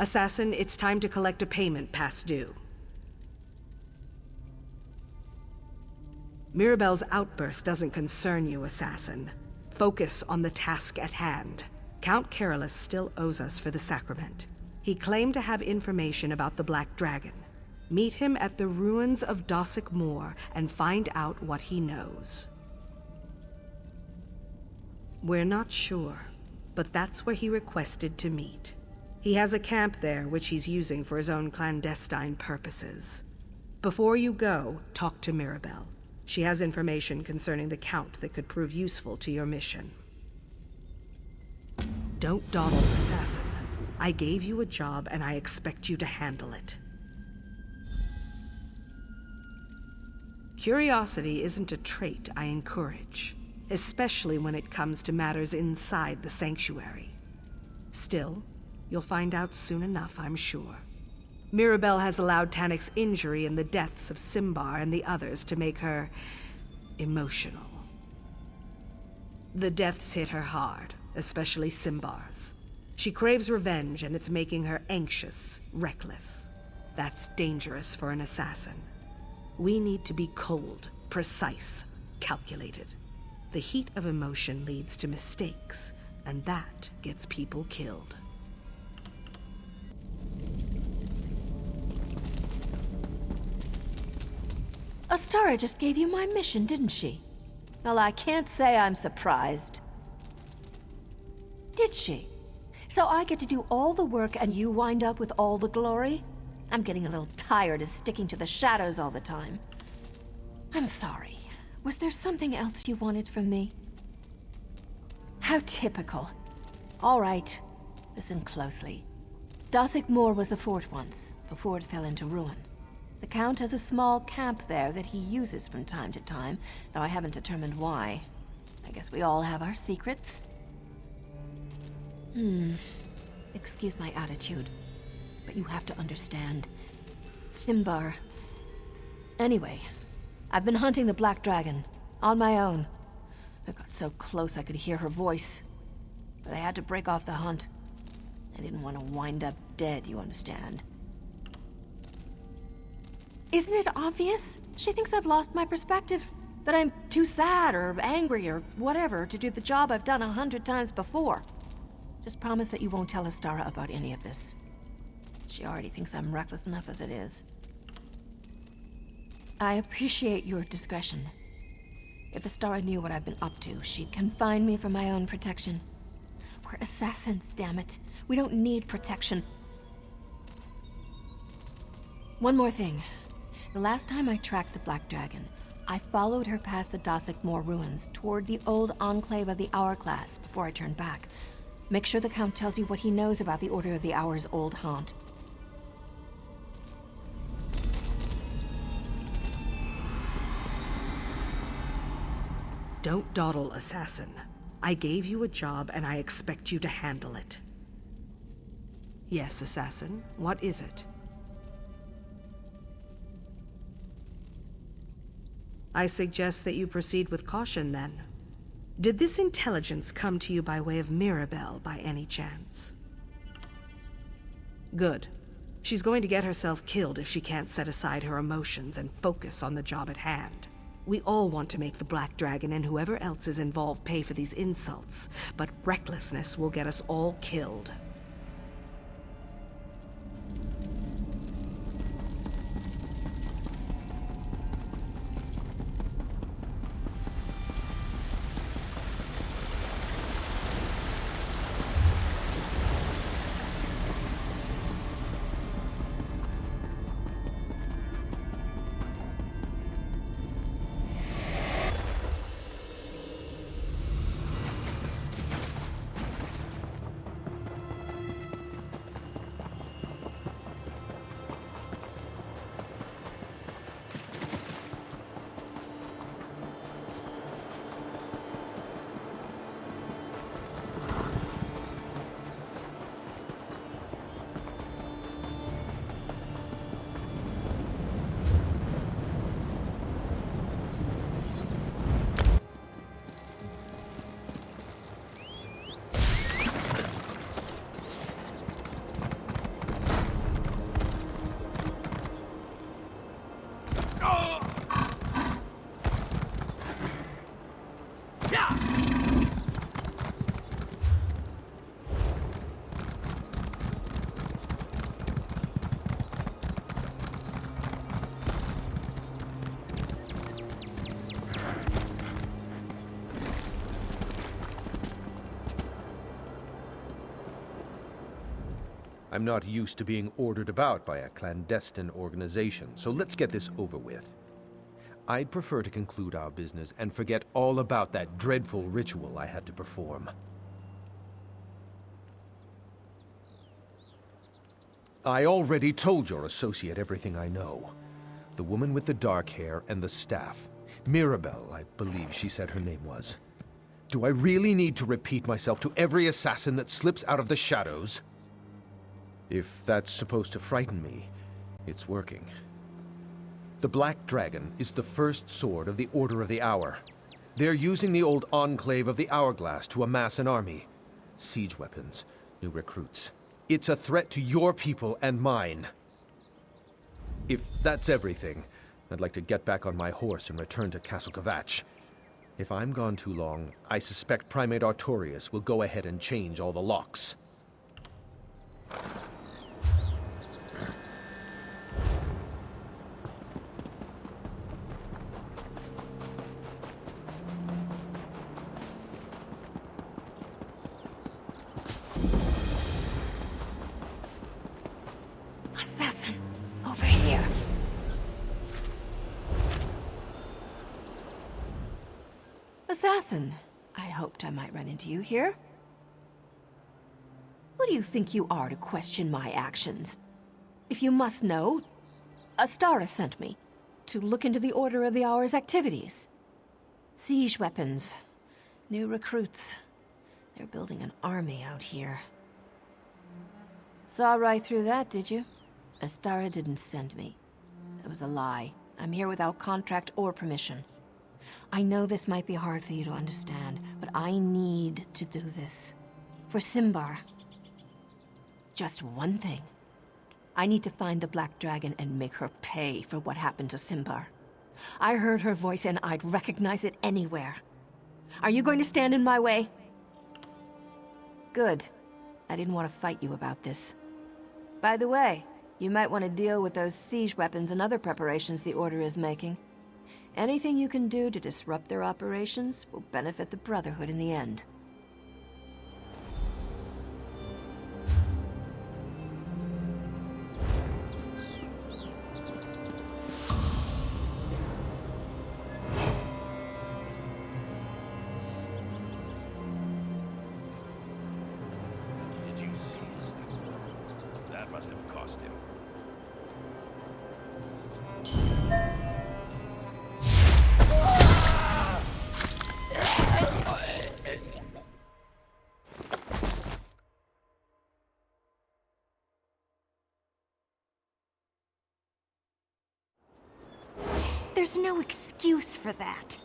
Assassin, it's time to collect a payment past due. Mirabelle's outburst doesn't concern you, Assassin. Focus on the task at hand. Count Carolus still owes us for the sacrament. He claimed to have information about the Black Dragon. Meet him at the ruins of Dossick Moor and find out what he knows. We're not sure, but that's where he requested to meet. He has a camp there which he's using for his own clandestine purposes. Before you go, talk to Mirabelle. She has information concerning the Count that could prove useful to your mission. Don't dawdle, Assassin. I gave you a job and I expect you to handle it. Curiosity isn't a trait I encourage, especially when it comes to matters inside the sanctuary. Still, you'll find out soon enough, I'm sure. Mirabelle has allowed Tanick's injury and the deaths of Simbar and the others to make her emotional. The deaths hit her hard, especially Simbar's. She craves revenge and it's making her anxious, reckless. That's dangerous for an assassin. We need to be cold, precise, calculated. The heat of emotion leads to mistakes, and that gets people killed. Astara just gave you my mission, didn't she? Well, I can't say I'm surprised. Did she? So I get to do all the work and you wind up with all the glory? I'm getting a little tired of sticking to the shadows all the time. I'm sorry. Was there something else you wanted from me? How typical. All right. Listen closely. Dossick Moor was the fort once, before it fell into ruin. The Count has a small camp there that he uses from time to time, though I haven't determined why. I guess we all have our secrets. Excuse my attitude, but you have to understand. Simbar. Anyway, I've been hunting the Black Dragon, on my own. I got so close I could hear her voice, but I had to break off the hunt. I didn't want to wind up dead, you understand. Isn't it obvious? She thinks I've lost my perspective, that I'm too sad or angry or whatever to do the job I've done 100 times before. Just promise that you won't tell Astara about any of this. She already thinks I'm reckless enough as it is. I appreciate your discretion. If Astara knew what I've been up to, she'd confine me for my own protection. We're assassins, damn it. We don't need protection. One more thing. The last time I tracked the Black Dragon, I followed her past the Dossick Moor ruins toward the old enclave of the Hourglass before I turned back. Make sure the Count tells you what he knows about the Order of the Hour's old haunt. Don't dawdle, Assassin. I gave you a job and I expect you to handle it. Yes, Assassin, what is it? I suggest that you proceed with caution then. Did this intelligence come to you by way of Mirabelle by any chance? Good. She's going to get herself killed if she can't set aside her emotions and focus on the job at hand. We all want to make the Black Dragon and whoever else is involved pay for these insults, but recklessness will get us all killed. I'm not used to being ordered about by a clandestine organization, so let's get this over with. I'd prefer to conclude our business and forget all about that dreadful ritual I had to perform. I already told your associate everything I know. The woman with the dark hair and the staff. Mirabelle, I believe she said her name was. Do I really need to repeat myself to every assassin that slips out of the shadows? If that's supposed to frighten me, it's working. The Black Dragon is the first sword of the Order of the Hour. They're using the old enclave of the Hourglass to amass an army. Siege weapons, new recruits. It's a threat to your people and mine. If that's everything, I'd like to get back on my horse and return to Castle Kvatch. If I'm gone too long, I suspect Primate Artorius will go ahead and change all the locks. Assassin, over here. Assassin, I hoped I might run into you here. Who do you think you are to question my actions? If you must know, Astara sent me to look into the Order of the Hour's activities. Siege weapons, new recruits. They're building an army out here. Saw right through that, did you? Astara didn't send me. It was a lie. I'm here without contract or permission. I know this might be hard for you to understand, but I need to do this. For Simbar. Just one thing. I need to find the Black Dragon and make her pay for what happened to Simbar. I heard her voice and I'd recognize it anywhere. Are you going to stand in my way? Good. I didn't want to fight you about this. By the way, you might want to deal with those siege weapons and other preparations the Order is making. Anything you can do to disrupt their operations will benefit the Brotherhood in the end. Did you see? That must have cost him. There's no excuse for that.